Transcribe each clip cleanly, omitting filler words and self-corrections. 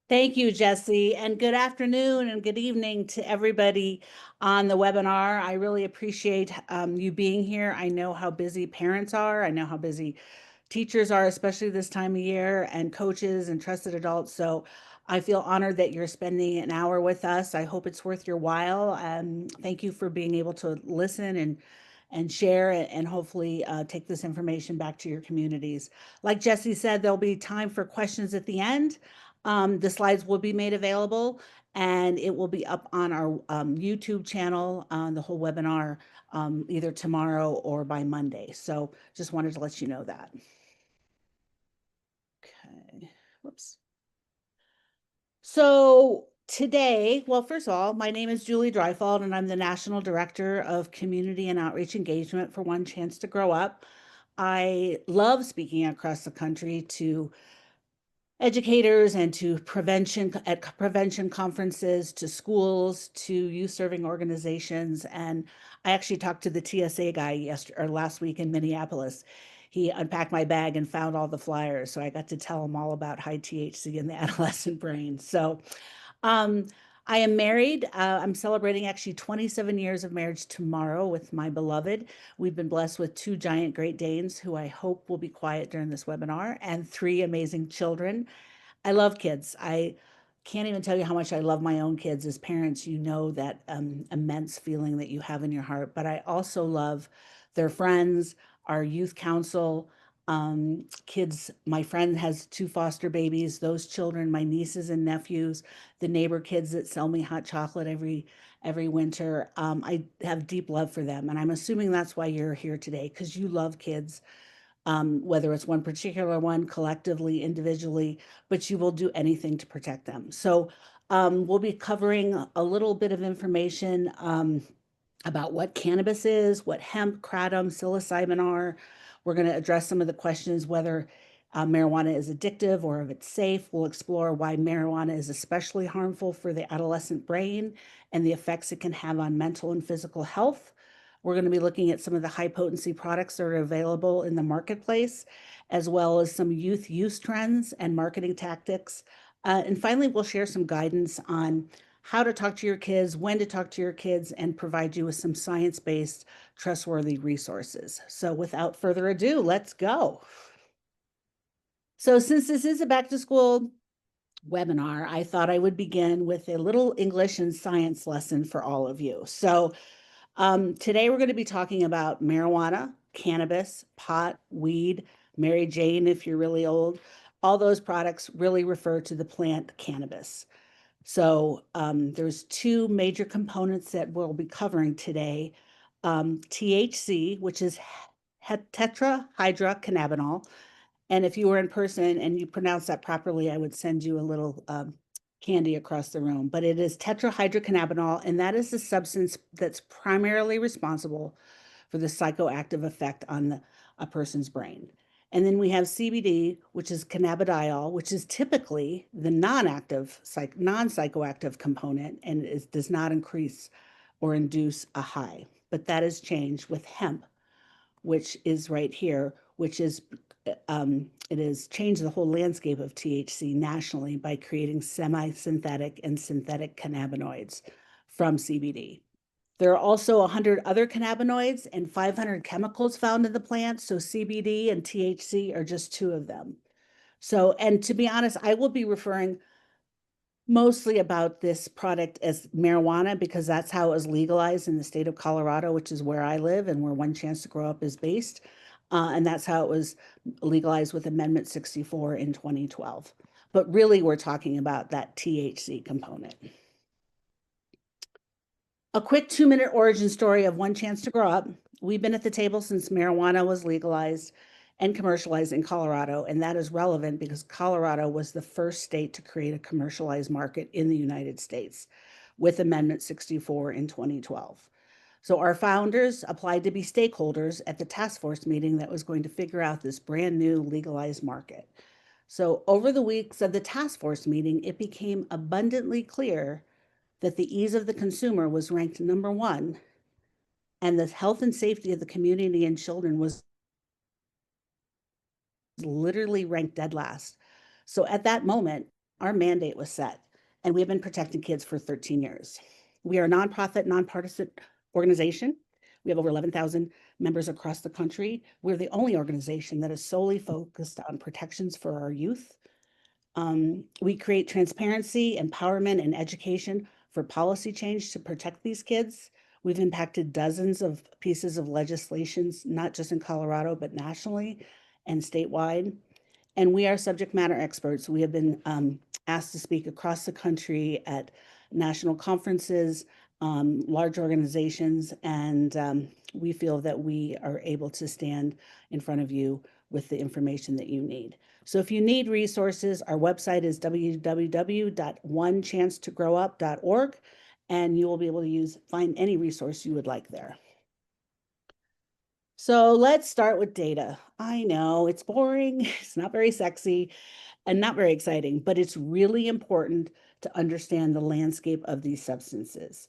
Thank you, Jesse, and good afternoon and good evening to everybody on the webinar. I really appreciate you being here. I know how busy parents are. I know how busy teachers are, especially this time of year, and coaches and trusted adults. So I feel honored that you're spending an hour with us. I hope it's worth your while. Thank you for being able to listen and share and hopefully take this information back to your communities. Like Jesse said, there'll be time for questions at the end. The slides will be made available and it will be up on our YouTube channel on the whole webinar either tomorrow or by Monday. So just wanted to let you know that. Okay, whoops. So today, well, first of all, my name is Julie Dreifeld, and I'm the National Director of Community and Outreach Engagement for One Chance to Grow Up. I love speaking across the country to educators and to prevention conferences, to schools, to youth serving organizations. And I actually talked to the TSA guy yesterday or last week in Minneapolis. He unpacked my bag and found all the flyers. So I got to tell him all about high THC in the adolescent brain. So um, I am married. I'm celebrating actually 27 years of marriage tomorrow with my beloved. We've been blessed with two giant Great Danes who I hope will be quiet during this webinar and three amazing children. I love kids. I can't even tell you how much I love my own kids. As parents, you know that immense feeling that you have in your heart. But I also love their friends, our youth council, kids. My friend has two foster babies. Those children, my nieces and nephews, the neighbor kids that sell me hot chocolate every winter. I have deep love for them, and I'm assuming that's why you're here today because you love kids, whether it's one particular one, collectively, individually, but you will do anything to protect them. So we'll be covering a little bit of information about what cannabis is, what hemp, kratom, psilocybin are. We're going to address some of the questions whether marijuana is addictive or if it's safe. We'll explore why marijuana is especially harmful for the adolescent brain and the effects it can have on mental and physical health. We're going to be looking at some of the high potency products that are available in the marketplace, as well as some youth use trends and marketing tactics. And finally, we'll share some guidance on how to talk to your kids, when to talk to your kids, and provide you with some science-based, trustworthy resources. So without further ado, let's go. So since this is a back to school webinar, I thought I would begin with a little English and science lesson for all of you. So today we're going to be talking about marijuana, cannabis, pot, weed, Mary Jane if you're really old. All those products really refer to the plant cannabis. So there's two major components that we'll be covering today. THC, which is tetrahydrocannabinol. And if you were in person and you pronounce that properly, I would send you a little candy across the room. But it is tetrahydrocannabinol, and that is the substance that's primarily responsible for the psychoactive effect on a person's brain. And then we have CBD, which is cannabidiol, which is typically the non-psychoactive component and does not increase or induce a high. But that has changed with hemp, which is right here, which is it has changed the whole landscape of THC nationally by creating semi-synthetic and synthetic cannabinoids from CBD. There are also 100 other cannabinoids and 500 chemicals found in the plant, so CBD and THC are just two of them. So, and to be honest, I will be referring mostly about this product as marijuana because that's how it was legalized in the state of Colorado, which is where I live and where One Chance to Grow Up is based. And that's how it was legalized with Amendment 64 in 2012. But really, we're talking about that THC component. A quick 2-minute origin story of One Chance to Grow Up. We've been at the table since marijuana was legalized and commercialized in Colorado, and that is relevant because Colorado was the first state to create a commercialized market in the United States with Amendment 64 in 2012. So our founders applied to be stakeholders at the task force meeting that was going to figure out this brand new legalized market. So over the weeks of the task force meeting, it became abundantly clear that the ease of the consumer was ranked number one, and the health and safety of the community and children was literally ranked dead last. So at that moment, our mandate was set, and we have been protecting kids for 13 years. We are a nonprofit, nonpartisan organization. We have over 11,000 members across the country. We're the only organization that is solely focused on protections for our youth. We create transparency, empowerment, and education for policy change to protect these kids. We've impacted dozens of pieces of legislations, not just in Colorado, but nationally and statewide. And we are subject matter experts. We have been asked to speak across the country at national conferences, large organizations, and we feel that we are able to stand in front of you with the information that you need. So if you need resources, our website is www.onechancetogrowup.org, and you will be able to find any resource you would like there. So let's start with data. I know it's boring, it's not very sexy, and not very exciting, but it's really important to understand the landscape of these substances.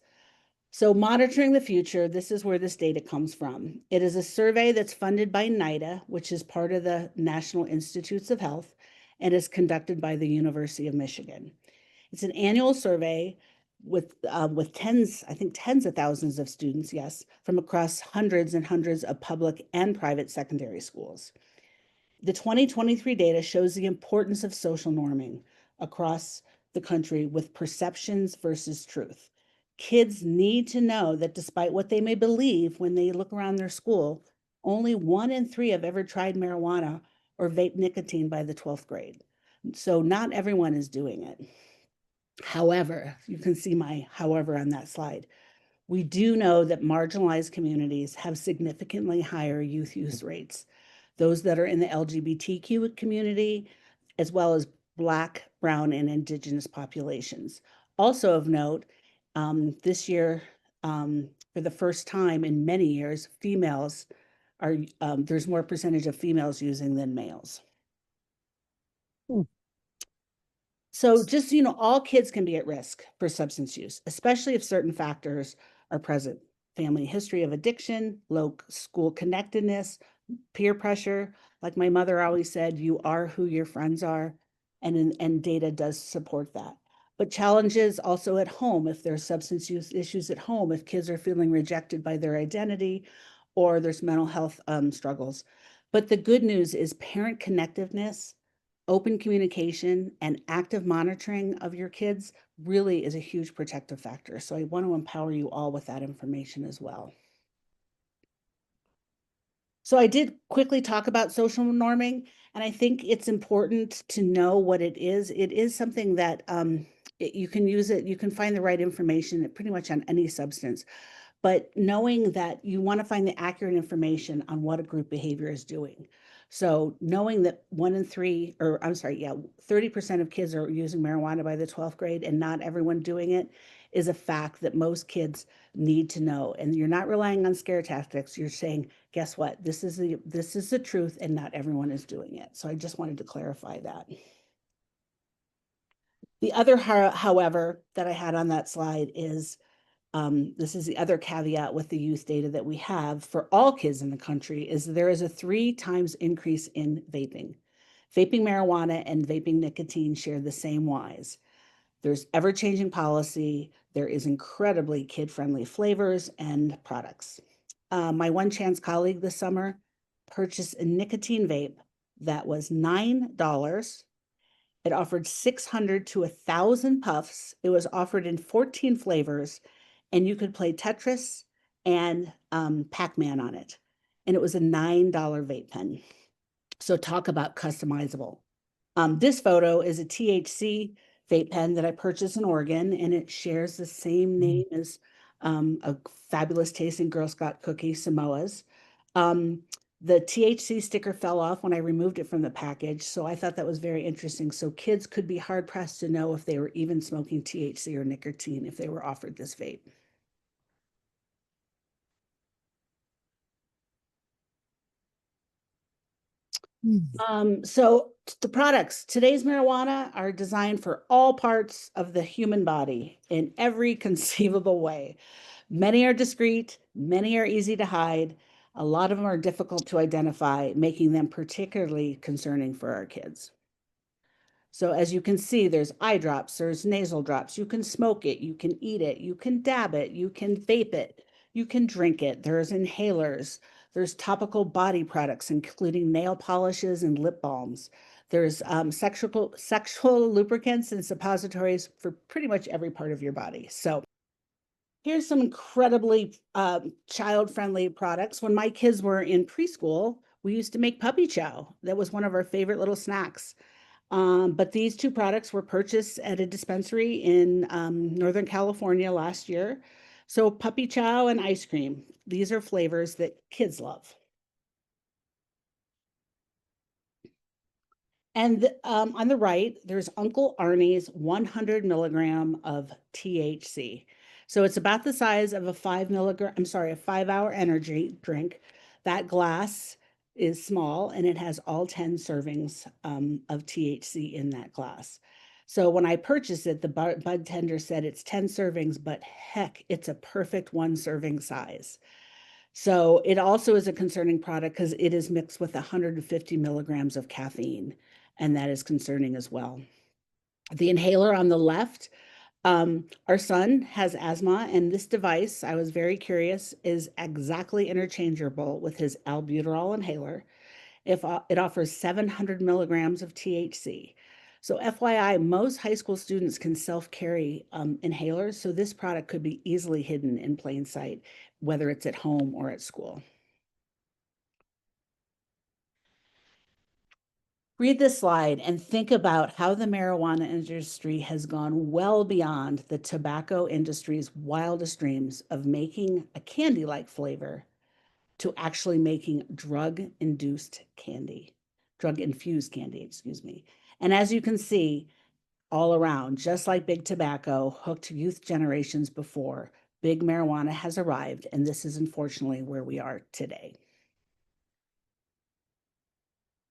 So monitoring the future, this is where this data comes from. It is a survey that's funded by NIDA, which is part of the National Institutes of Health, and is conducted by the University of Michigan. It's an annual survey with tens, I think tens of thousands of students, yes, from across hundreds and hundreds of public and private secondary schools. The 2023 data shows the importance of social norming across the country with perceptions versus truth. Kids need to know that despite what they may believe when they look around their school, only 1 in 3 have ever tried marijuana or vape nicotine by the 12th grade. So not everyone is doing it. However, you can see my however on that slide. We do know that marginalized communities have significantly higher youth use rates. Those that are in the LGBTQ community, as well as Black, Brown, and Indigenous populations. Also of note, this year, for the first time in many years, females are, there's more percentage of females using than males. So just, all kids can be at risk for substance use, especially if certain factors are present. Family history of addiction, low school connectedness, peer pressure. Like my mother always said, you are who your friends are, and data does support that. But challenges also at home, if there's substance use issues at home, if kids are feeling rejected by their identity, or there's mental health struggles. But the good news is parent connectiveness, open communication, and active monitoring of your kids really is a huge protective factor. So I want to empower you all with that information as well. So I did quickly talk about social norming, and I think it's important to know what it is. It is something that you can use it, you can find the right information pretty much on any substance, but knowing that you want to find the accurate information on what a group behavior is doing. So knowing that 1 in 3, or I'm sorry, yeah, 30% of kids are using marijuana by the 12th grade and not everyone doing it is a fact that most kids need to know. And you're not relying on scare tactics. You're saying, guess what? This is the truth and not everyone is doing it. So I just wanted to clarify that. The other, however, that I had on that slide is this is the other caveat with the youth data that we have for all kids in the country is there is a 3 times increase in vaping. Vaping marijuana and vaping nicotine share the same Ys. There's ever-changing policy. There is incredibly kid-friendly flavors and products. My One Chance colleague this summer purchased a nicotine vape that was $9. It offered 600 to 1,000 puffs. It was offered in 14 flavors, and you could play Tetris and Pac-Man on it. And it was a $9 vape pen. So talk about customizable. This photo is a THC vape pen that I purchased in Oregon, and it shares the same name as a fabulous tasting Girl Scout cookie, Samoa's. The THC sticker fell off when I removed it from the package, so I thought that was very interesting. So kids could be hard pressed to know if they were even smoking THC or nicotine if they were offered this vape. So the products, today's marijuana are designed for all parts of the human body in every conceivable way. Many are discreet, many are easy to hide. A lot of them are difficult to identify, making them particularly concerning for our kids. So as you can see, there's eye drops, there's nasal drops. You can smoke it, you can eat it, you can dab it, you can vape it, you can drink it. There's inhalers, there's topical body products, including nail polishes and lip balms. There's sexual lubricants and suppositories for pretty much every part of your body. So here's some incredibly child-friendly products. When my kids were in preschool, we used to make puppy chow. That was one of our favorite little snacks. But these two products were purchased at a dispensary in Northern California last year. So puppy chow and ice cream. These are flavors that kids love. And on the right, there's Uncle Arnie's 100 milligram of THC. So it's about the size of a 5 milligram, I'm sorry, a 5 hour energy drink. That glass is small and it has all 10 servings of THC in that glass. So when I purchased it, the bud tender said it's 10 servings, but heck, it's a perfect 1 serving size. So it also is a concerning product because it is mixed with 150 milligrams of caffeine, and that is concerning as well. The inhaler on the left, our son has asthma, and this device, I was very curious, is exactly interchangeable with his albuterol inhaler. If it offers 700 milligrams of THC. So FYI, most high school students can self-carry inhalers, so this product could be easily hidden in plain sight, whether it's at home or at school. Read this slide and think about how the marijuana industry has gone well beyond the tobacco industry's wildest dreams of making a candy-like flavor to actually making drug-infused candy, excuse me. And as you can see, all around, just like big tobacco hooked youth generations before, big marijuana has arrived, and this is unfortunately where we are today.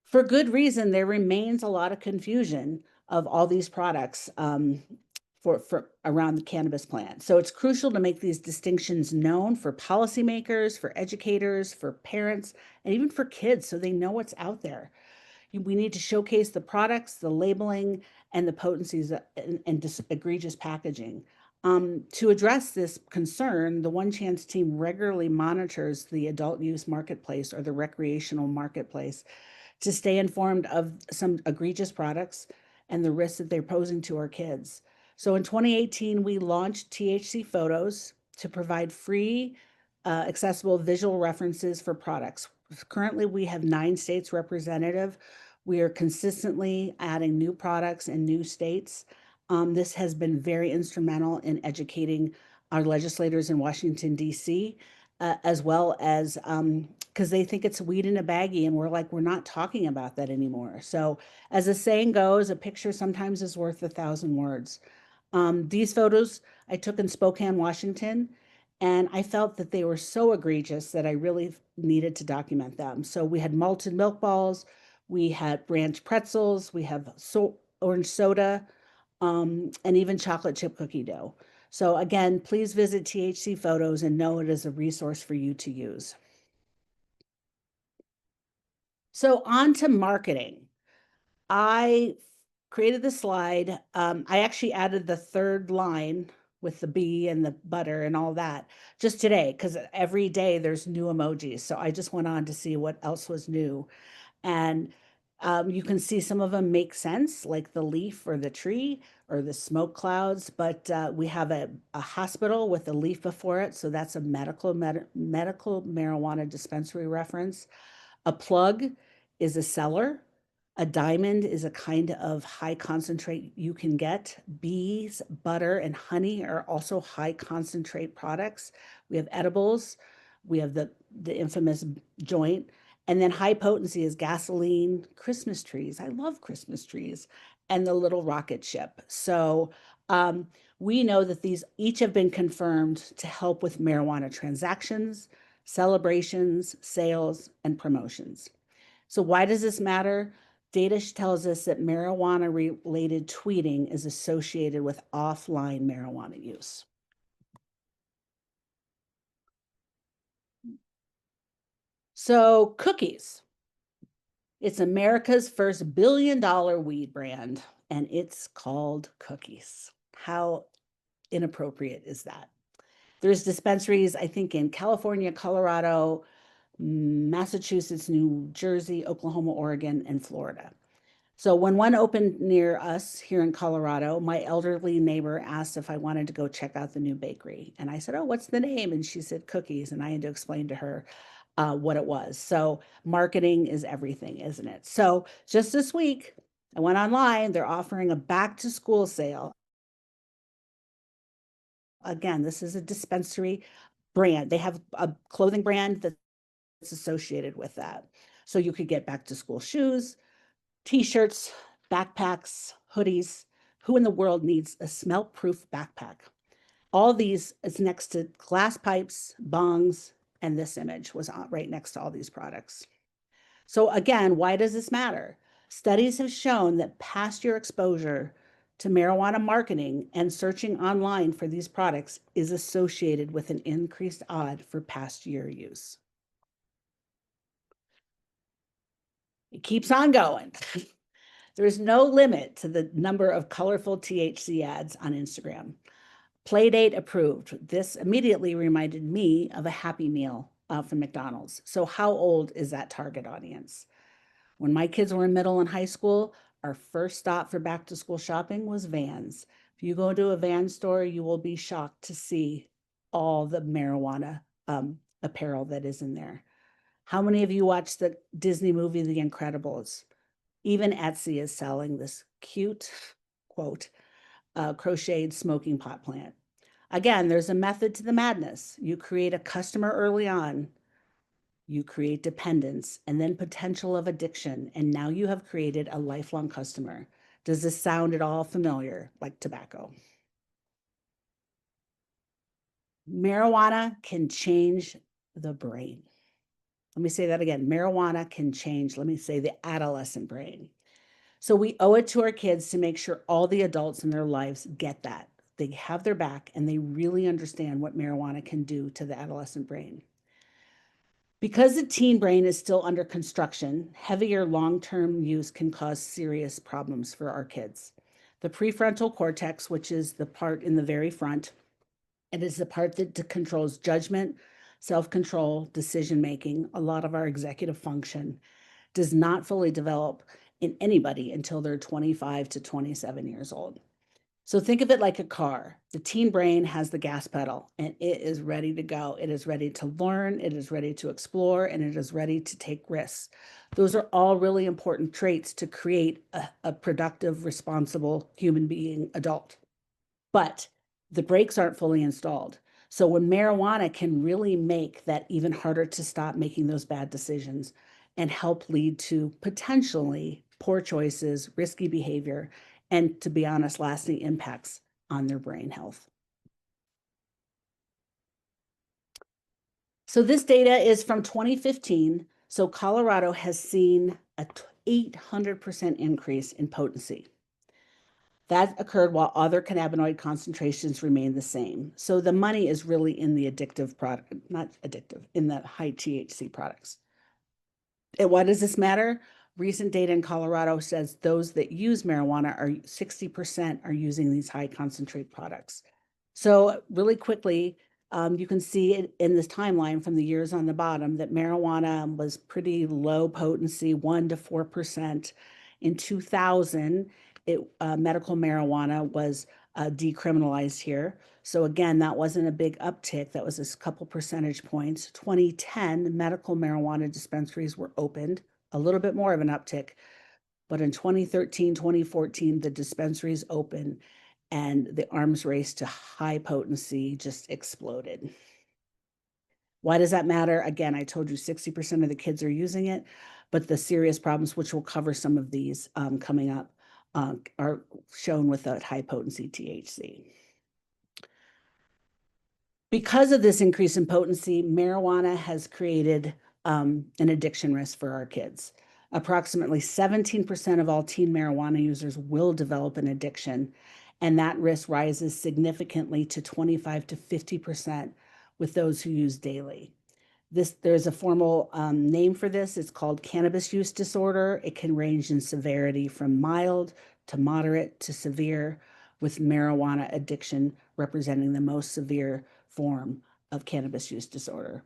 For good reason, there remains a lot of confusion of all these products for around the cannabis plant. So it's crucial to make these distinctions known for policymakers, for educators, for parents, and even for kids so they know what's out there. We need to showcase the products, the labeling, and the potencies and egregious packaging. To address this concern, the One Chance team regularly monitors the adult use marketplace or the recreational marketplace to stay informed of some egregious products and the risks that they're posing to our kids. So in 2018, we launched THC Photos to provide free, accessible visual references for products. Currently, we have 9 states representative. We are consistently adding new products in new states. This has been very instrumental in educating our legislators in Washington, D.C., as well as because they think it's weed in a baggie, and we're like, we're not talking about that anymore. So, as the saying goes, a picture sometimes is worth 1,000 words. These photos I took in Spokane, Washington, and I felt that they were so egregious that I really needed to document them. So we had malted milk balls, we had ranch pretzels, we have orange soda, and even chocolate chip cookie dough. So again, please visit THC Photos and know it is a resource for you to use. So on to marketing. I created the slide. I actually added the third line with the bee and the butter and all that just today because every day there's new emojis. So I just went on to see what else was new. And you can see some of them make sense, like the leaf or the tree or the smoke clouds. But we have a hospital with a leaf before it. So that's a medical marijuana dispensary reference. A plug is a cellar. A diamond is a kind of high concentrate you can get. Bees, butter, and honey are also high concentrate products. We have edibles. We have the infamous joint. And then high potency is gasoline, Christmas trees. I love Christmas trees, and the little rocket ship. So we know that these each have been confirmed to help with marijuana transactions, celebrations, sales, and promotions. So why does this matter? Data tells us that marijuana-related tweeting is associated with offline marijuana use. So cookies. It's America's first billion-dollar weed brand. and it's called cookies. How inappropriate is that? There's dispensaries, I think, in California, Colorado, Massachusetts, New Jersey, Oklahoma, Oregon, and Florida. So when one opened near us here in Colorado, my elderly neighbor asked if I wanted to go check out the new bakery. And I said, "Oh, what's the name?" And she said, "Cookies." And I had to explain to her what it was. So marketing is everything, isn't it? So just this week, I went online. They're offering a back to school sale. Again, this is a dispensary brand. They have a clothing brand that's associated with that. So you could get back to school shoes, t-shirts, backpacks, hoodies. Who in the world needs a smell-proof backpack? All these is next to glass pipes, bongs, and this image was right next to all these products. So again, why does this matter? Studies have shown that past year exposure to marijuana marketing and searching online for these products is associated with an increased odd for past year use. It keeps on going. There is no limit to the number of colorful THC ads on Instagram. Playdate approved. This immediately reminded me of a Happy Meal from McDonald's. So how old is that target audience? When my kids were in middle and high school, our first stop for back to school shopping was Vans. If you go to a Vans store, you will be shocked to see all the marijuana apparel that is in there. How many of you watched the Disney movie, The Incredibles? Even Etsy is selling this cute, quote, crocheted smoking pot plant. Again, there's a method to the madness. You create a customer early on, you create dependence and then potential of addiction, and now you have created a lifelong customer. Does this sound at all familiar, like tobacco? Marijuana can change the brain. Let me say that again. Marijuana can change, let me say, the adolescent brain. So we owe it to our kids to make sure all the adults in their lives get that. They have their back and they really understand what marijuana can do to the adolescent brain. Because the teen brain is still under construction, heavier long-term use can cause serious problems for our kids. The prefrontal cortex, which is the part in the very front, it is the part that controls judgment, self-control, decision-making, a lot of our executive function, does not fully develop in anybody until they're 25 to 27 years old. So think of it like a car. The teen brain has the gas pedal and it is ready to go. It is ready to learn, it is ready to explore, and it is ready to take risks. Those are all really important traits to create a productive, responsible human being adult. But the brakes aren't fully installed. So when marijuana can really make that even harder to stop making those bad decisions and help lead to potentially poor choices, risky behavior, and to be honest, lasting impacts on their brain health. So this data is from 2015. So Colorado has seen a 800% increase in potency. That occurred while other cannabinoid concentrations remain the same. So the money is really in the addictive product, not addictive, in the high THC products. And why does this matter? Recent data in Colorado says those that use marijuana are 60% are using these high concentrate products. So really quickly, you can see it in this timeline from the years on the bottom that marijuana was pretty low potency, 1 to 4%. In 2000, medical marijuana was decriminalized here. So again, that wasn't a big uptick. That was a couple percentage points. 2010, medical marijuana dispensaries were opened, a little bit more of an uptick. But in 2013, 2014, the dispensaries opened and the arms race to high potency just exploded. Why does that matter? Again, I told you 60% of the kids are using it, but the serious problems, which we'll cover some of these coming up, are shown with that high potency THC. Because of this increase in potency, marijuana has created an addiction risk for our kids. Approximately 17% of all teen marijuana users will develop an addiction, and that risk rises significantly to 25 to 50% with those who use daily. There's a formal name for this. It's called cannabis use disorder. It can range in severity from mild to moderate to severe, with marijuana addiction representing the most severe form of cannabis use disorder.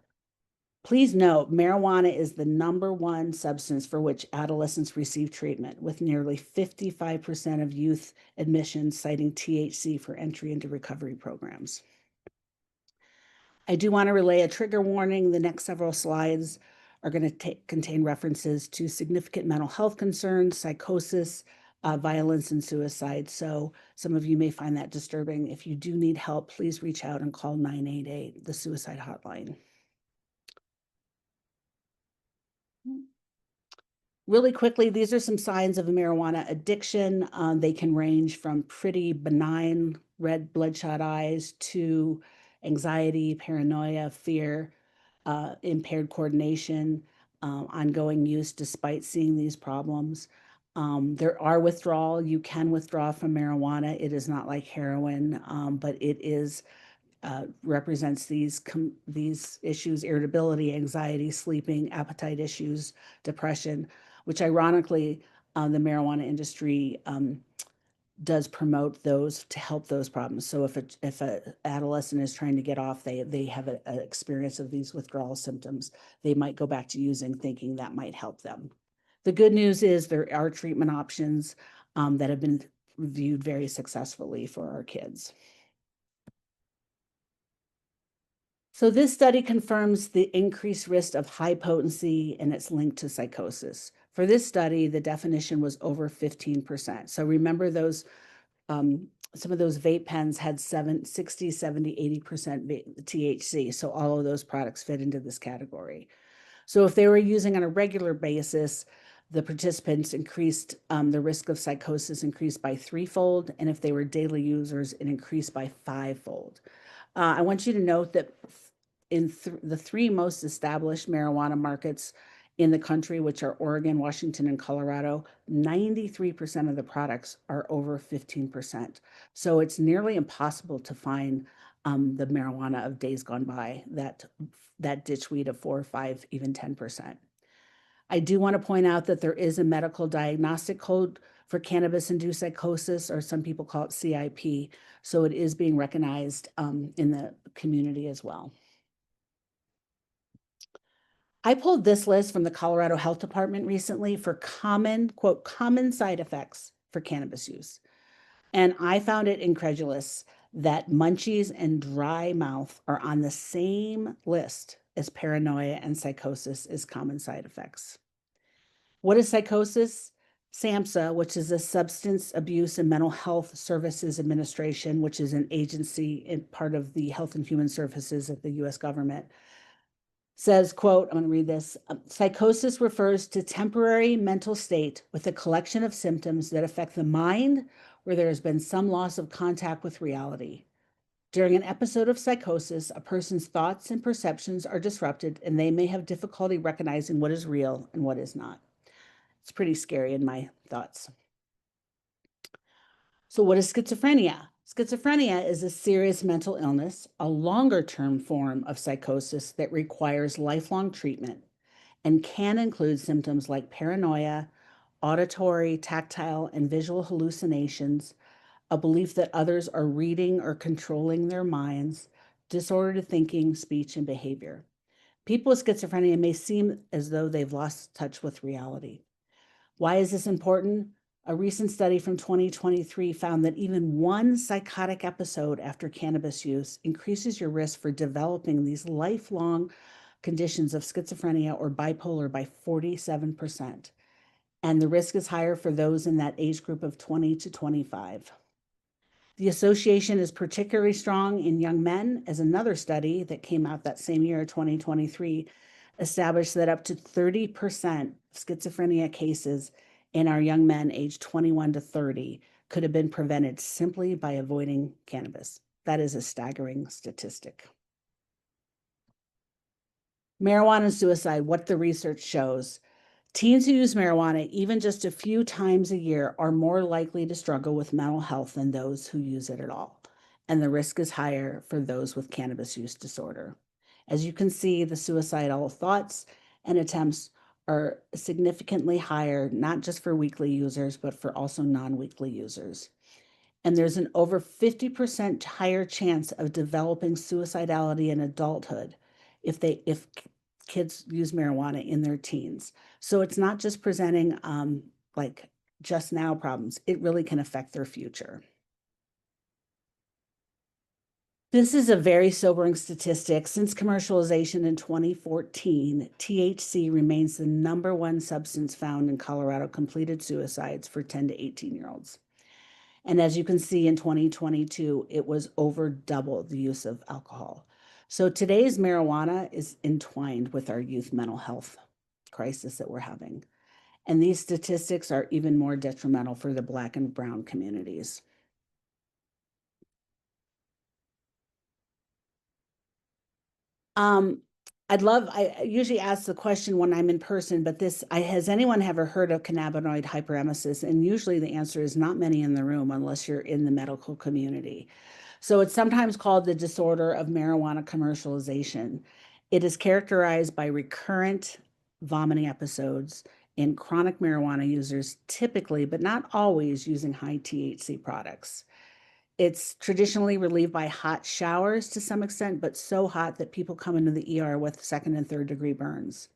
Please note, marijuana is the #1 substance for which adolescents receive treatment, with nearly 55% of youth admissions citing THC for entry into recovery programs. I do want to relay a trigger warning. The next several slides are going to contain references to significant mental health concerns, psychosis, violence, and suicide. So some of you may find that disturbing. If you do need help, please reach out and call 988, the suicide hotline. Really quickly, these are some signs of marijuana addiction. They can range from pretty benign red bloodshot eyes to anxiety, paranoia, fear, impaired coordination, ongoing use despite seeing these problems. There are withdrawal. You can withdraw from marijuana. It is not like heroin, but it is represents these issues: irritability, anxiety, sleeping, appetite issues, depression, which ironically, the marijuana industry does promote those to help those problems. So if a adolescent is trying to get off, they have an experience of these withdrawal symptoms, they might go back to using, thinking that might help them. The good news is there are treatment options that have been viewed very successfully for our kids. So this study confirms the increased risk of high potency and its linked to psychosis. For this study, the definition was over 15%. So remember those, some of those vape pens had 60, 70, 80% THC. So all of those products fit into this category. So if they were using on a regular basis, the participants increased, the risk of psychosis increased by 3-fold. And if they were daily users, it increased by 5-fold. I want you to note that in the 3 most established marijuana markets in the country, which are Oregon, Washington, and Colorado, 93% of the products are over 15%. So it's nearly impossible to find the marijuana of days gone by, that ditchweed of 4 or 5, even 10%. I do want to point out that there is a medical diagnostic code for cannabis-induced psychosis, or some people call it CIP. So it is being recognized in the community as well. I pulled this list from the Colorado Health Department recently for common, quote, common side effects for cannabis use. And I found it incredulous that munchies and dry mouth are on the same list as paranoia and psychosis as common side effects. What is psychosis? SAMHSA, which is a Substance Abuse and Mental Health Services Administration, which is an agency and part of the Health and Human Services of the U.S. government, says, quote, I'm going to read this, psychosis refers to temporary mental state with a collection of symptoms that affect the mind where there has been some loss of contact with reality. During an episode of psychosis, a person's thoughts and perceptions are disrupted, and they may have difficulty recognizing what is real and what is not. It's pretty scary in my thoughts. So what is schizophrenia? Schizophrenia is a serious mental illness, a longer-term form of psychosis that requires lifelong treatment and can include symptoms like paranoia, auditory, tactile, and visual hallucinations, a belief that others are reading or controlling their minds, disordered thinking, speech, and behavior. People with schizophrenia may seem as though they've lost touch with reality. Why is this important? A recent study from 2023 found that even one psychotic episode after cannabis use increases your risk for developing these lifelong conditions of schizophrenia or bipolar by 47%. And the risk is higher for those in that age group of 20 to 25. The association is particularly strong in young men, as another study that came out that same year, 2023, established that up to 30% of schizophrenia cases in our young men aged 21 to 30 could have been prevented simply by avoiding cannabis. That is a staggering statistic. Marijuana and suicide, what the research shows. Teens who use marijuana even just a few times a year are more likely to struggle with mental health than those who use it at all. And the risk is higher for those with cannabis use disorder. As you can see, the suicidal thoughts and attempts are significantly higher, not just for weekly users, but for also non-weekly users. And there's an over 50% higher chance of developing suicidality in adulthood if kids use marijuana in their teens. So it's not just presenting like just now problems, it really can affect their future. This is a very sobering statistic. Since commercialization in 2014, THC remains the #1 substance found in Colorado completed suicides for 10 to 18-year-olds. And as you can see in 2022, it was over double the use of alcohol. So today's marijuana is entwined with our youth mental health crisis that we're having. And these statistics are even more detrimental for the Black and Brown communities. Um, I usually ask the question when I'm in person, but has anyone ever heard of cannabinoid hyperemesis? And usually the answer is not many in the room unless you're in the medical community. So it's sometimes called the disorder of marijuana commercialization. It is characterized by recurrent vomiting episodes in chronic marijuana users, typically, but not always, using high THC products. It's traditionally relieved by hot showers to some extent, but so hot that people come into the ER with second and third degree burns.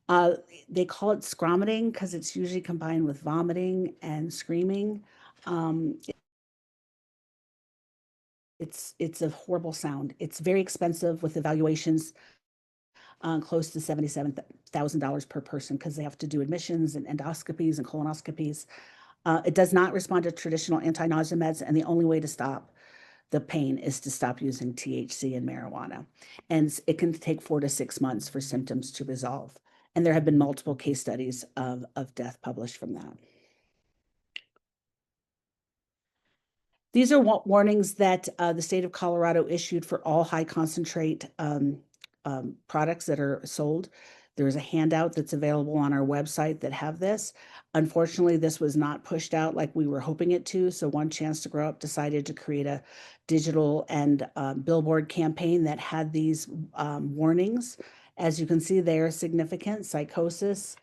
Uh, they call it scromiting because it's usually combined with vomiting and screaming. Um, it's a horrible sound. It's very expensive with evaluations close to $77,000 per person because they have to do admissions and endoscopies and colonoscopies. It does not respond to traditional anti-nausea meds, and the only way to stop the pain is to stop using THC and marijuana. And it can take 4 to 6 months for symptoms to resolve. And there have been multiple case studies of death published from that. These are warnings that the state of Colorado issued for all high concentrate products that are sold. There's a handout that's available on our website that have this. Unfortunately, this was not pushed out like we were hoping it to. So One Chance to Grow Up decided to create a digital and billboard campaign that had these warnings. As you can see, they are significant: psychosis,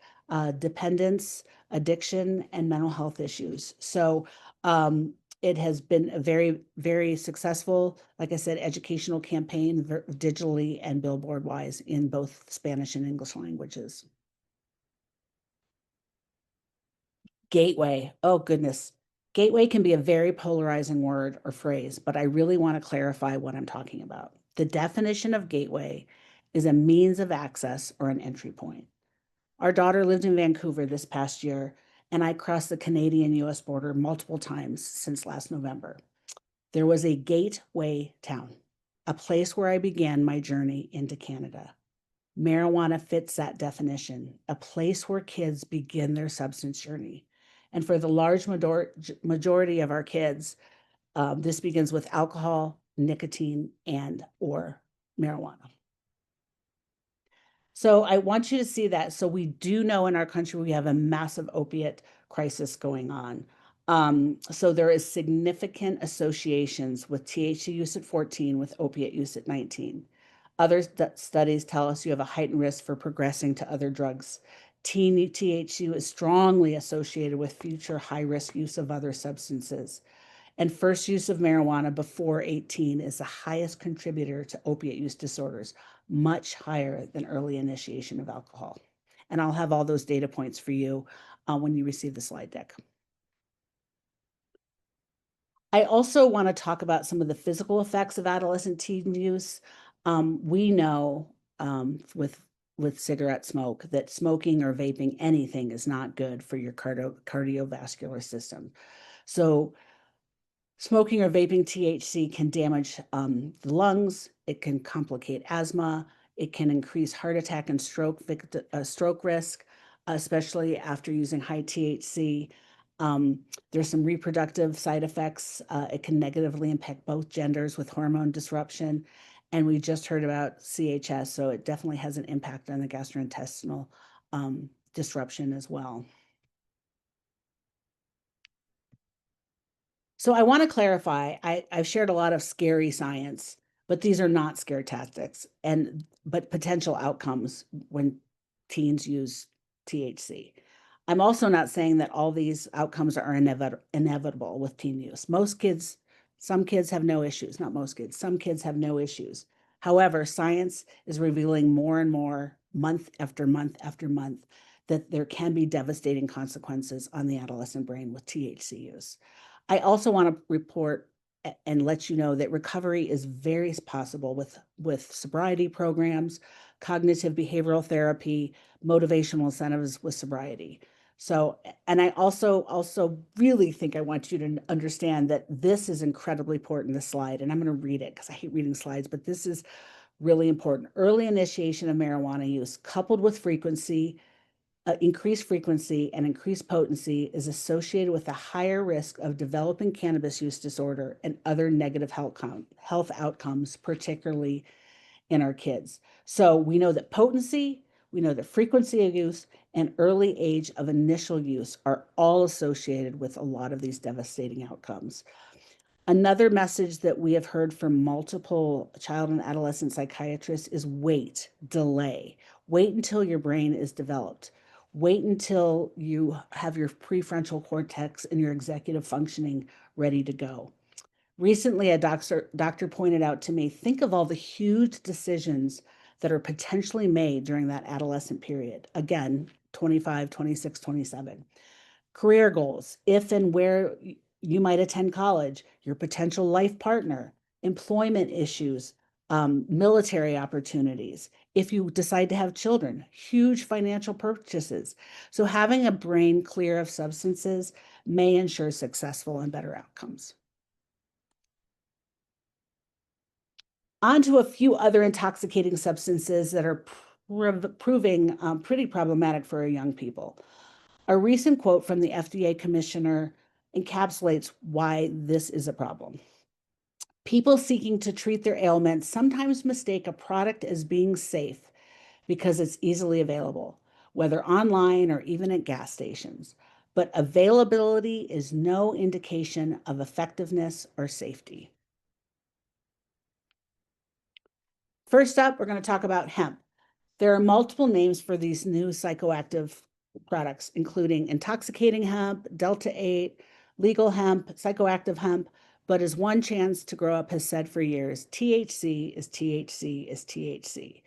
dependence, addiction, and mental health issues. So um, it has been a very, very successful, like I said, educational campaign, digitally and billboard wise, in both Spanish and English languages. Gateway. Oh, goodness. Gateway can be a very polarizing word or phrase, but I really want to clarify what I'm talking about. The definition of gateway is a means of access or an entry point. Our daughter lived in Vancouver this past year, and I crossed the Canadian US border multiple times since last November. There was a gateway town, a place where I began my journey into Canada. Marijuana fits that definition, a place where kids begin their substance journey. And for the large majority of our kids, this begins with alcohol, nicotine, and or marijuana. So I want you to see that. So we do know in our country we have a massive opiate crisis going on. So there is significant associations with THC use at 14 with opiate use at 19. Other studies tell us you have a heightened risk for progressing to other drugs. Teen THC is strongly associated with future high-risk use of other substances. And first use of marijuana before 18 is the highest contributor to opiate use disorders, much higher than early initiation of alcohol. And I'll have all those data points for you when you receive the slide deck. I also want to talk about some of the physical effects of adolescent teen use. We know with cigarette smoke that smoking or vaping anything is not good for your cardiovascular system. So smoking or vaping THC can damage the lungs. It can complicate asthma. It can increase heart attack and stroke risk, especially after using high THC. There's some reproductive side effects. It can negatively impact both genders with hormone disruption. And we just heard about CHS, so it definitely has an impact on the gastrointestinal disruption as well. So I want to clarify, I've shared a lot of scary science, But these are not scare tactics, but potential outcomes when teens use THC. I'm also not saying that all these outcomes are inevitable with teen use. Some kids have no issues, not most kids, some kids have no issues. However, science is revealing more and more month after month after month that there can be devastating consequences on the adolescent brain with THC use. I also want to report and let you know that recovery is very possible with sobriety programs, cognitive behavioral therapy, motivational incentives with sobriety. So, and I also really think I want you to understand that this is incredibly important, this slide, and I'm going to read it because I hate reading slides, but this is really important. Early initiation of marijuana use coupled with increased frequency and increased potency is associated with a higher risk of developing cannabis use disorder and other negative health outcomes, particularly in our kids. So we know that potency, we know that frequency of use, and early age of initial use are all associated with a lot of these devastating outcomes. Another message that we have heard from multiple child and adolescent psychiatrists is delay. Wait until your brain is developed. Wait until you have your prefrontal cortex and your executive functioning ready to go. Recently, a doctor pointed out to me, think of all the huge decisions that are potentially made during that adolescent period. Again, 25, 26, 27. Career goals, if and where you might attend college, your potential life partner, employment issues, military opportunities. If you decide to have children, huge financial purchases. So having a brain clear of substances may ensure successful and better outcomes. On to a few other intoxicating substances that are proving pretty problematic for our young people. A recent quote from the FDA commissioner encapsulates why this is a problem. People seeking to treat their ailments sometimes mistake a product as being safe because it's easily available, whether online or even at gas stations. But availability is no indication of effectiveness or safety. First up, we're going to talk about hemp. There are multiple names for these new psychoactive products, including intoxicating hemp, Delta 8, legal hemp, psychoactive hemp. But as One Chance to Grow Up has said for years, THC is THC is THC.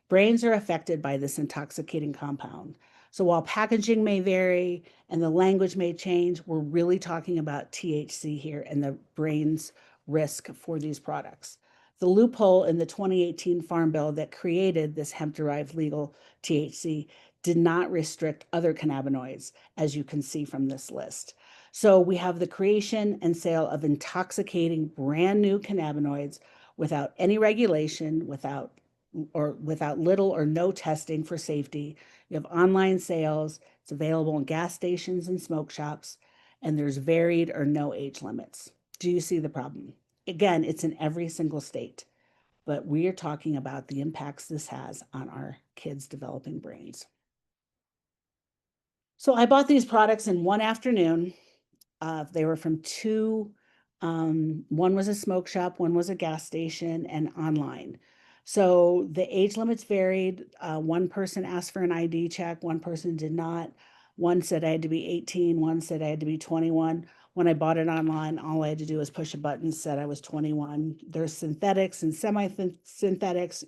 Brains are affected by this intoxicating compound. So while packaging may vary and the language may change, we're really talking about THC here and the brain's risk for these products. The loophole in the 2018 Farm Bill that created this hemp-derived legal THC did not restrict other cannabinoids, as you can see from this list. So we have the creation and sale of intoxicating brand new cannabinoids without any regulation, without little or no testing for safety. You have online sales, it's available in gas stations and smoke shops, and there's varied or no age limits. Do you see the problem? Again, it's in every single state, but we are talking about the impacts this has on our kids' developing brains. So I bought these products in one afternoon. They were from one was a smoke shop, one was a gas station, and online. So the age limits varied. One person asked for an ID check, one person did not. One said I had to be 18, one said I had to be 21. When I bought it online, all I had to do was push a button, said I was 21. There's synthetics and semi-synthetics.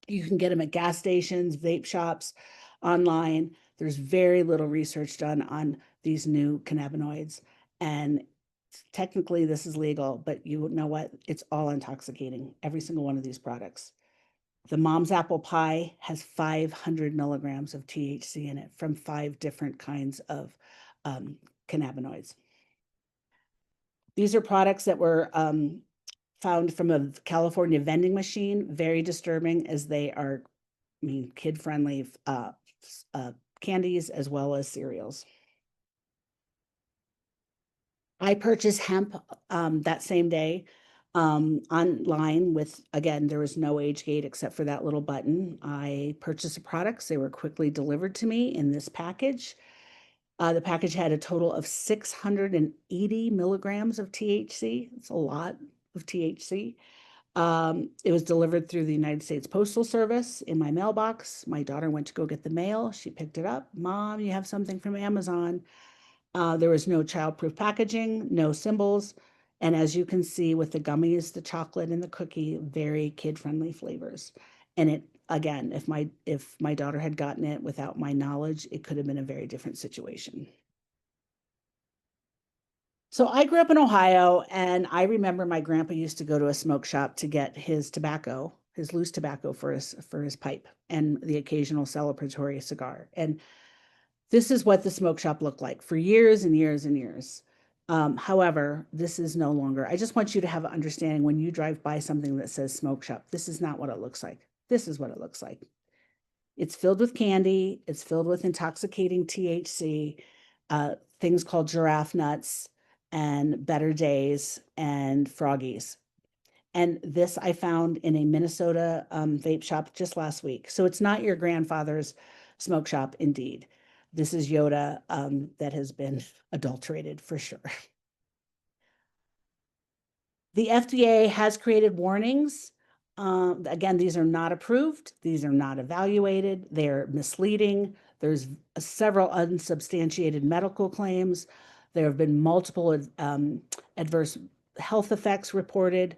You can get them at gas stations, vape shops, online. There's very little research done on these new cannabinoids. And technically this is legal, but you know what? It's all intoxicating, every single one of these products. The Mom's Apple Pie has 500 milligrams of THC in it from 5 different kinds of cannabinoids. These are products that were found from a California vending machine, very disturbing as they are, kid-friendly candies as well as cereals. I purchased hemp that same day online with, again, there was no age gate except for that little button. I purchased the products. They were quickly delivered to me in this package. The package had a total of 680 milligrams of THC. It's a lot of THC. It was delivered through the United States Postal Service in my mailbox. My daughter went to go get the mail. She picked it up. Mom, you have something from Amazon. There was no childproof packaging, no symbols. And as you can see with the gummies, the chocolate and the cookie, very kid-friendly flavors. And it, again, if my daughter had gotten it without my knowledge, it could have been a very different situation. So I grew up in Ohio, and I remember my grandpa used to go to a smoke shop to get his tobacco, his loose tobacco for his pipe, and the occasional celebratory cigar. And this is what the smoke shop looked like for years and years and years. However, this is no longer. I just want you to have an understanding when you drive by something that says smoke shop, this is not what it looks like. This is what it looks like. It's filled with candy. It's filled with intoxicating THC, things called giraffe nuts and Better Days and Froggies. And this I found in a Minnesota vape shop just last week. So it's not your grandfather's smoke shop, indeed. This is Yoda that has been adulterated for sure. The FDA has created warnings. Again, these are not approved. These are not evaluated. They're misleading. There's several unsubstantiated medical claims. There have been multiple adverse health effects reported.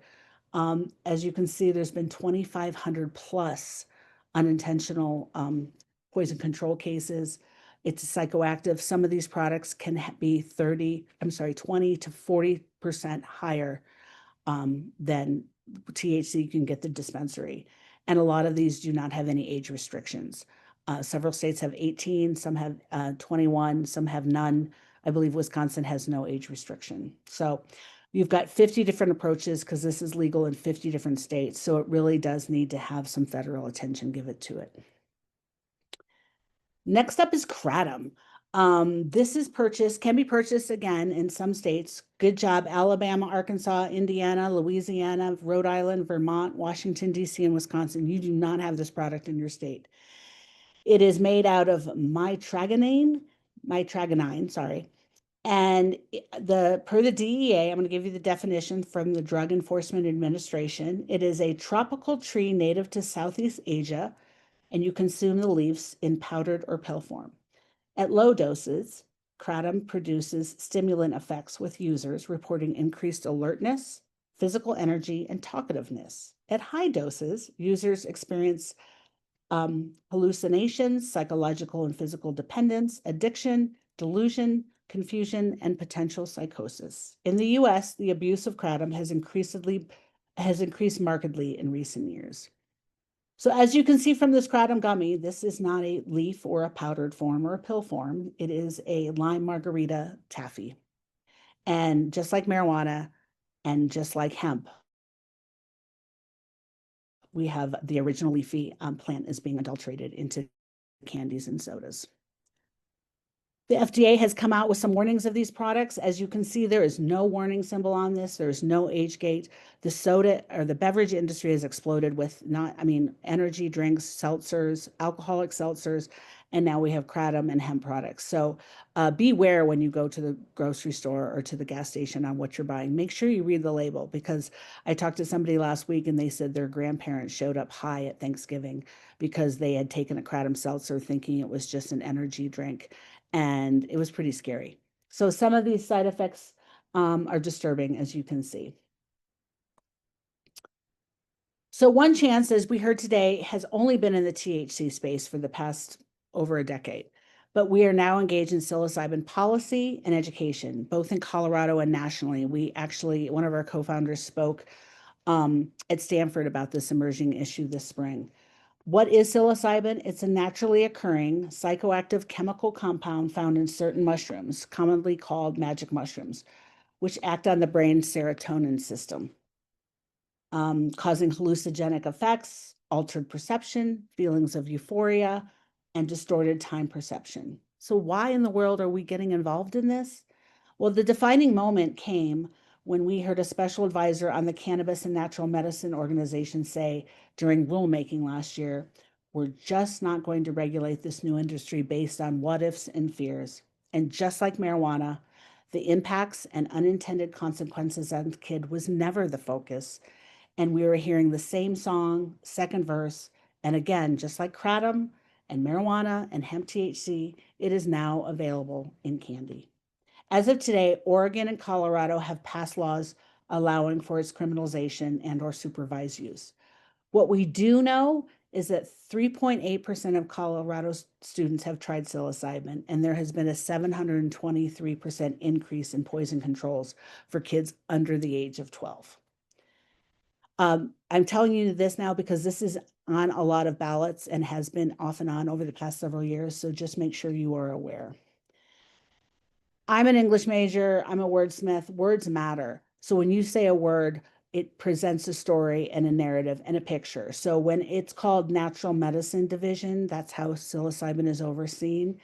As you can see, there's been 2,500 plus unintentional poison control cases. It's psychoactive. Some of these products can be 20 to 40% higher than THC you can get the dispensary. And a lot of these do not have any age restrictions. Several states have 18, some have 21, some have none. I believe Wisconsin has no age restriction. So you've got 50 different approaches because this is legal in 50 different states. So it really does need to have some federal attention given to it. Next up is Kratom. This can be purchased again in some states. Good job, Alabama, Arkansas, Indiana, Louisiana, Rhode Island, Vermont, Washington, D.C., and Wisconsin. You do not have this product in your state. It is made out of mitragynine, sorry. And per the DEA, I'm going to give you the definition from the Drug Enforcement Administration. It is a tropical tree native to Southeast Asia, and you consume the leaves in powdered or pill form. At low doses, kratom produces stimulant effects with users reporting increased alertness, physical energy, and talkativeness. At high doses, users experience hallucinations, psychological and physical dependence, addiction, delusion, confusion, and potential psychosis. In the US, the abuse of kratom has increased markedly in recent years. So as you can see from this kratom gummy, this is not a leaf or a powdered form or a pill form. It is a lime margarita taffy. And just like marijuana and just like hemp, we have the original leafy plant is being adulterated into candies and sodas. The FDA has come out with some warnings of these products. As you can see, there is no warning symbol on this. There's no age gate. The soda or the beverage industry has exploded with energy drinks, seltzers, alcoholic seltzers, and now we have kratom and hemp products. So beware when you go to the grocery store or to the gas station on what you're buying. Make sure you read the label, because I talked to somebody last week and they said their grandparents showed up high at Thanksgiving because they had taken a kratom seltzer thinking it was just an energy drink, and it was pretty scary. So some of these side effects are disturbing, as you can see. So One Chance, as we heard today, has only been in the THC space for the past over a decade, but we are now engaged in psilocybin policy and education, both in Colorado and nationally. One of our co-founders spoke at Stanford about this emerging issue this spring. What is psilocybin? It's a naturally occurring psychoactive chemical compound found in certain mushrooms, commonly called magic mushrooms, which act on the brain's serotonin system, causing hallucinogenic effects, altered perception, feelings of euphoria, and distorted time perception. So why in the world are we getting involved in this? Well, the defining moment came when we heard a special advisor on the Cannabis and Natural Medicine Organization say during rulemaking last year, we're just not going to regulate this new industry based on what ifs and fears. And just like marijuana, the impacts and unintended consequences on the kid was never the focus. And we were hearing the same song, second verse. And again, just like kratom and marijuana and hemp THC, it is now available in candy. As of today, Oregon and Colorado have passed laws allowing for its criminalization and or supervised use. What we do know is that 3.8% of Colorado students have tried psilocybin, and there has been a 723% increase in poison controls for kids under the age of 12. I'm telling you this now because this is on a lot of ballots and has been off and on over the past several years, so just make sure you are aware. I'm an English major, I'm a wordsmith. Words matter. So when you say a word, it presents a story and a narrative and a picture. So when it's called Natural Medicine Division, that's how psilocybin is overseen.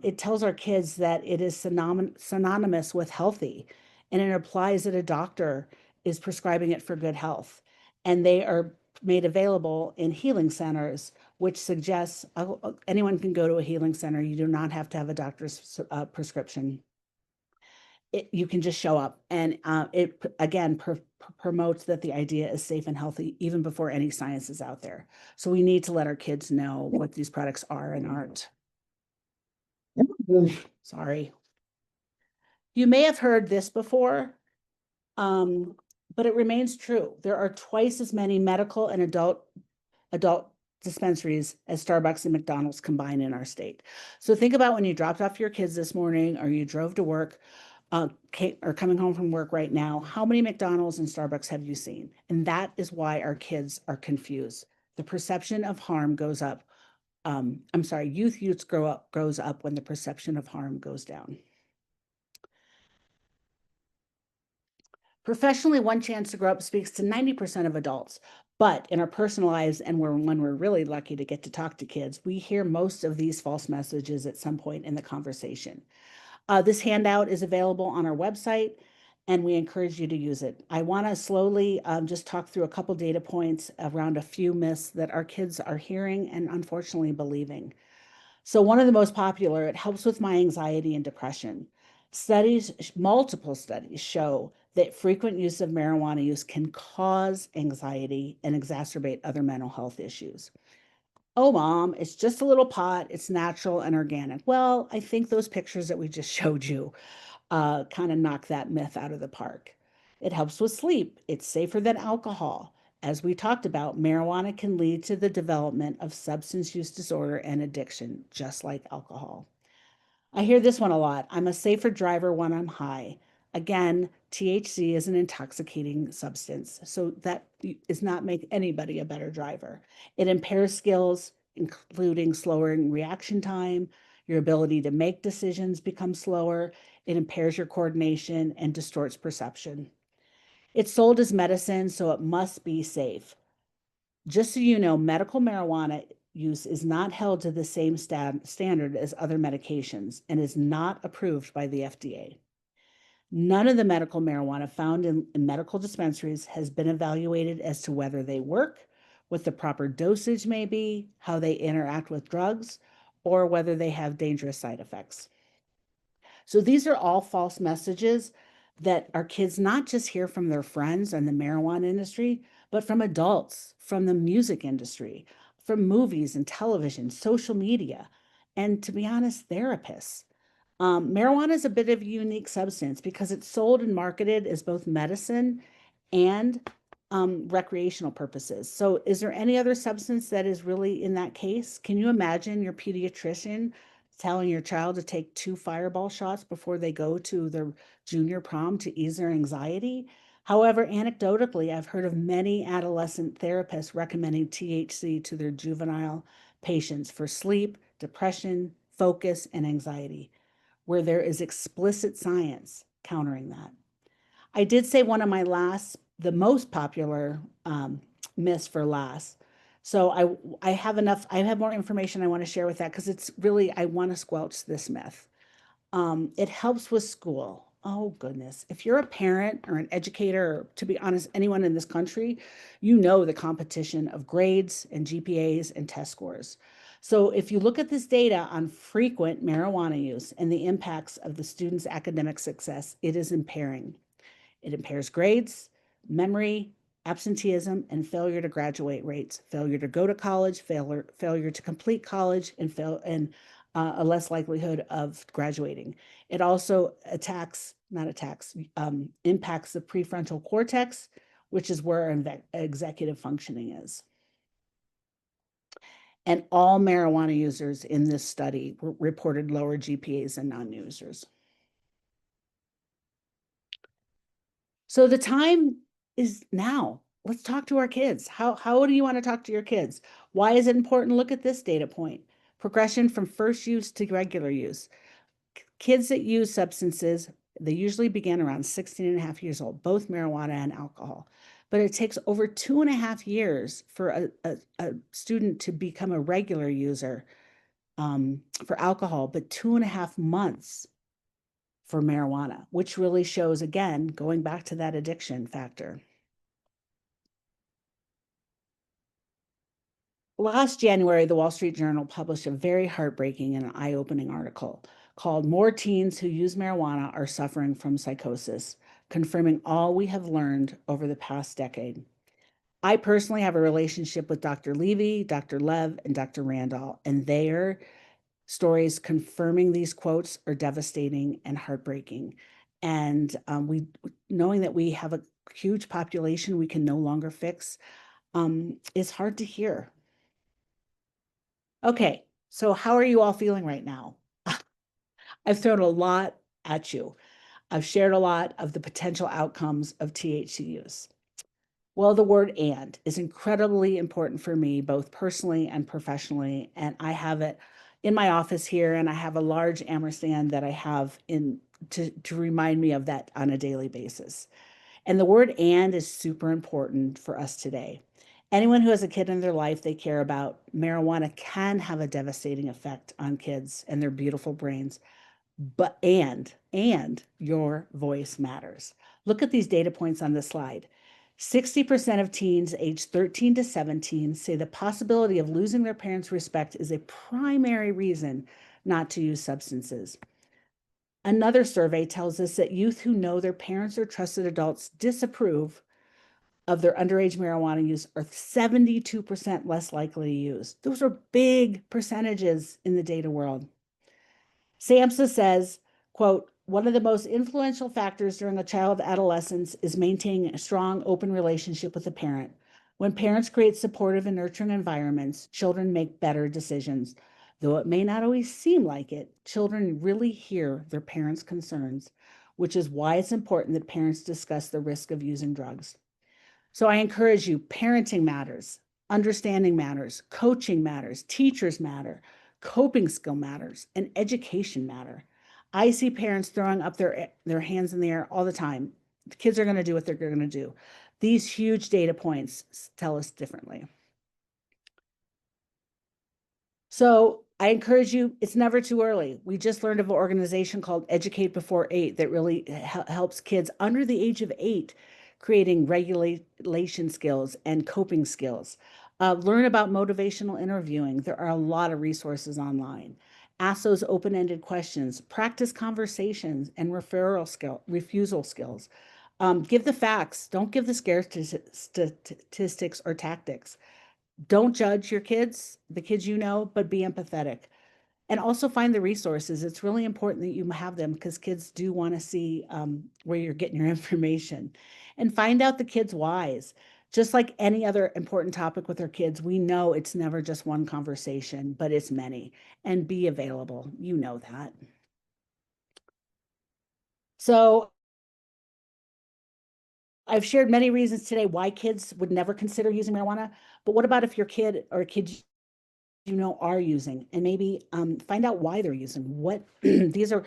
It tells our kids that it is synonymous with healthy, and it implies that a doctor is prescribing it for good health. And they are made available in healing centers, which suggests anyone can go to a healing center. You do not have to have a doctor's prescription. You can just show up, and it again promotes that the idea is safe and healthy even before any science is out there. So we need to let our kids know what these products are and aren't. Sorry. You may have heard this before, but it remains true. There are twice as many medical and adult dispensaries as Starbucks and McDonald's combined in our state. So think about when you dropped off your kids this morning or you drove to work or coming home from work right now, how many McDonald's and Starbucks have you seen? And that is why our kids are confused. The perception of harm goes up. I'm sorry, youth grows up when the perception of harm goes down. Professionally, One Chance to Grow Up speaks to 90% of adults, but in our personal lives and when we're really lucky to get to talk to kids, we hear most of these false messages at some point in the conversation. This handout is available on our website, and we encourage you to use it. I want to slowly just talk through a couple data points around a few myths that our kids are hearing and unfortunately believing. So one of the most popular, it helps with my anxiety and depression. Multiple studies show that frequent use of marijuana use can cause anxiety and exacerbate other mental health issues. Oh, mom, it's just a little pot. It's natural and organic. Well, I think those pictures that we just showed you kind of knock that myth out of the park. It helps with sleep. It's safer than alcohol. As we talked about, marijuana can lead to the development of substance use disorder and addiction, just like alcohol. I hear this one a lot. I'm a safer driver when I'm high. Again, THC is an intoxicating substance, so that is not make anybody a better driver. It impairs skills, including slowing reaction time, your ability to make decisions becomes slower, it impairs your coordination and distorts perception. It's sold as medicine, so it must be safe. Just so you know, medical marijuana use is not held to the same standard as other medications and is not approved by the FDA. None of the medical marijuana found in medical dispensaries has been evaluated as to whether they work, what the proper dosage may be, how they interact with drugs, or whether they have dangerous side effects. So these are all false messages that our kids not just hear from their friends in the marijuana industry, but from adults, from the music industry, from movies and television, social media, and to be honest, therapists. Marijuana is a bit of a unique substance because it's sold and marketed as both medicine and recreational purposes. So, is there any other substance that is really in that case? Can you imagine your pediatrician telling your child to take 2 fireball shots before they go to their junior prom to ease their anxiety? However, anecdotally, I've heard of many adolescent therapists recommending THC to their juvenile patients for sleep, depression, focus, and anxiety, where there is explicit science countering that. I did say one of my the most popular myths for last. So I have enough, I have more information I want to share with that because it's really, I want to squelch this myth. It helps with school. Oh, goodness. If you're a parent or an educator, or to be honest, anyone in this country, you know the competition of grades and GPAs and test scores. So if you look at this data on frequent marijuana use and the impacts of the student's academic success, it is impairing. It impairs grades, memory, absenteeism, and failure to graduate rates, failure to go to college, failure to complete college, and a less likelihood of graduating. It also impacts the prefrontal cortex, which is where executive functioning is. And all marijuana users in this study reported lower GPAs than non-users. So the time is now. Let's talk to our kids. How do you want to talk to your kids? Why is it important? Look at this data point. Progression from first use to regular use. Kids that use substances, they usually begin around 16 and a half years old, both marijuana and alcohol. But it takes over 2.5 years for a student to become a regular user for alcohol, but 2.5 months for marijuana, which really shows, again, going back to that addiction factor. Last January, the Wall Street Journal published a very heartbreaking and eye-opening article called "More Teens Who Use Marijuana Are Suffering from Psychosis," confirming all we have learned over the past decade. I personally have a relationship with Dr. Levy, Dr. Lev, and Dr. Randall, and their stories confirming these quotes are devastating and heartbreaking. And knowing that we have a huge population we can no longer fix is hard to hear. Okay, so how are you all feeling right now? I've thrown a lot at you. I've shared a lot of the potential outcomes of THC use. Well, the word "and" is incredibly important for me, both personally and professionally. And I have it in my office here, and I have a large ampersand that I have to remind me of that on a daily basis. And the word "and" is super important for us today. Anyone who has a kid in their life they care about, marijuana can have a devastating effect on kids and their beautiful brains. But and your voice matters. Look at these data points on the slide. 60% of teens aged 13 to 17 say the possibility of losing their parents' respect is a primary reason not to use substances. Another survey tells us that youth who know their parents or trusted adults disapprove of their underage marijuana use are 72% less likely to use. Those are big percentages in the data world. SAMHSA says, quote, "One of the most influential factors during a child's adolescence is maintaining a strong, open relationship with a parent. When parents create supportive and nurturing environments, children make better decisions. Though it may not always seem like it, children really hear their parents' concerns, which is why it's important that parents discuss the risk of using drugs." So I encourage you, parenting matters, understanding matters, coaching matters, teachers matter, coping skill matters, and education matter. I see parents throwing up their hands in the air all the time. The kids are going to do what they're going to do. These huge data points tell us differently. So I encourage you, it's never too early. We just learned of an organization called Educate Before 8 that really helps kids under the age of 8 creating regulation skills and coping skills. Learn about motivational interviewing. There are a lot of resources online. Ask those open-ended questions, practice conversations and refusal skills. Give the facts. Don't give the scare statistics or tactics. Don't judge your kids, the kids you know, but be empathetic. And also find the resources. It's really important that you have them because kids do want to see where you're getting your information. And find out the kids' whys. Just like any other important topic with our kids, we know it's never just one conversation, but it's many. And be available. You know that. So I've shared many reasons today why kids would never consider using marijuana. But what about if your kid or kids you know are using, and maybe find out why they're using what these are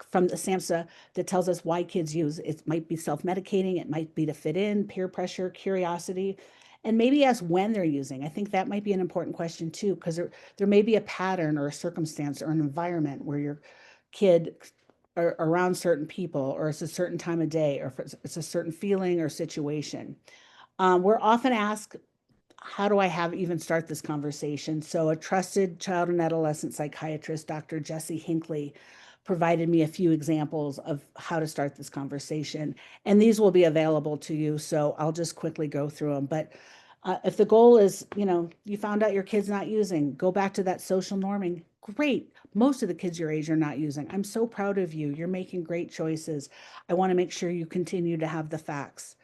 from the SAMHSA that tells us why kids use. It might be self-medicating, it might be to fit in, peer pressure, curiosity, and maybe ask when they're using. I think that might be an important question too, because there may be a pattern or a circumstance or an environment where your kid are around certain people, or it's a certain time of day, or if it's a certain feeling or situation. We're often asked, how do I even start this conversation? So a trusted child and adolescent psychiatrist, Dr. Jesse Hinckley, provided me a few examples of how to start this conversation. And these will be available to you. So I'll just quickly go through them. But if the goal is, you found out your kid's not using, go back to that social norming. Great. Most of the kids your age are not using. I'm so proud of you. You're making great choices. I want to make sure you continue to have the facts.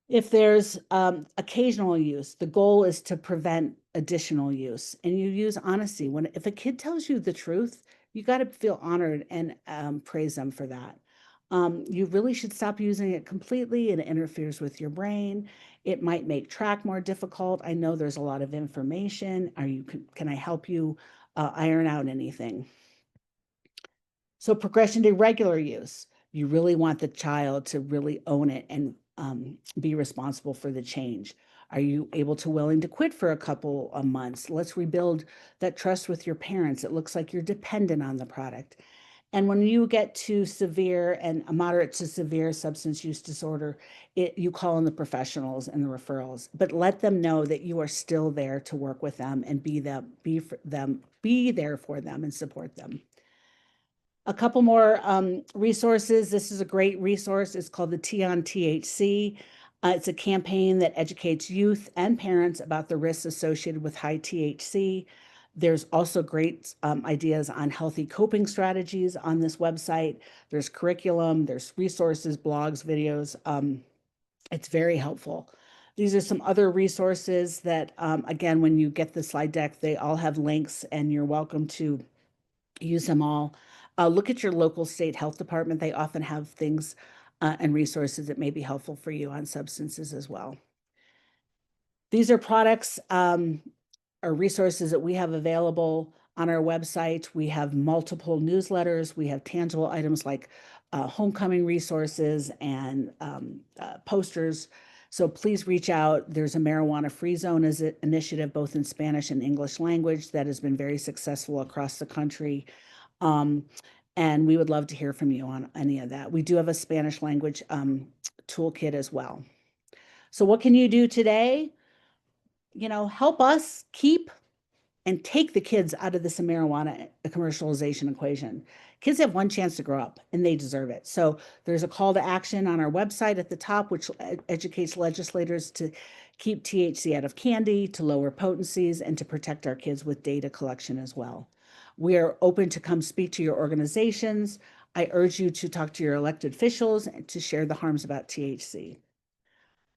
If there's occasional use, the goal is to prevent additional use. And you use honesty. If a kid tells you the truth, you got to feel honored and praise them for that. You really should stop using it completely. It interferes with your brain. It might make track more difficult. I know there's a lot of information. Can I help you iron out anything? So progression to regular use. You really want the child to really own it and be responsible for the change. Are you willing to quit for a couple of months? Let's rebuild that trust with your parents. It looks like you're dependent on the product. And when you get to severe and a moderate to severe substance use disorder, you call in the professionals and the referrals, but let them know that you are still there to work with them and be there for them and support them. A couple more resources. This is a great resource. It's called the Tea on THC. It's a campaign that educates youth and parents about the risks associated with high THC. There's also great ideas on healthy coping strategies on this website. There's curriculum, there's resources, blogs, videos. It's very helpful. These are some other resources that, again, when you get the slide deck, they all have links and you're welcome to use them all. Look at your local state health department. They often have things and resources that may be helpful for you on substances as well. These are products or resources that we have available on our website. We have multiple newsletters. We have tangible items like homecoming resources and posters. So please reach out. There's a marijuana free zone initiative, both in Spanish and English language, that has been very successful across the country. And we would love to hear from you on any of that. We do have a Spanish language toolkit as well. So what can you do today? Help us keep and take the kids out of this marijuana commercialization equation. Kids have one chance to grow up and they deserve it. So there's a call to action on our website at the top, which educates legislators to keep THC out of candy, to lower potencies, and to protect our kids with data collection as well. We are open to come speak to your organizations. I urge you to talk to your elected officials and to share the harms about THC.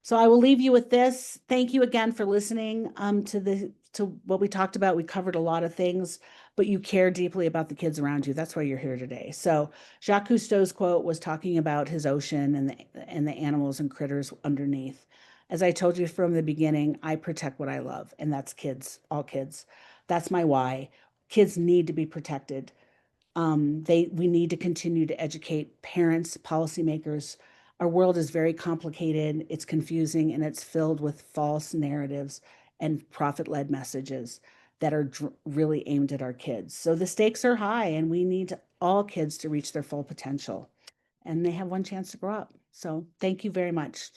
So I will leave you with this. Thank you again for listening to what we talked about. We covered a lot of things, but you care deeply about the kids around you. That's why you're here today. So Jacques Cousteau's quote was talking about his ocean and the animals and critters underneath. As I told you from the beginning, I protect what I love, and that's kids, all kids. That's my why. Kids need to be protected. We need to continue to educate parents, policymakers. Our world is very complicated, it's confusing, and it's filled with false narratives and profit-led messages that are really aimed at our kids. So the stakes are high, and we need all kids to reach their full potential, and they have one chance to grow up. So thank you very much.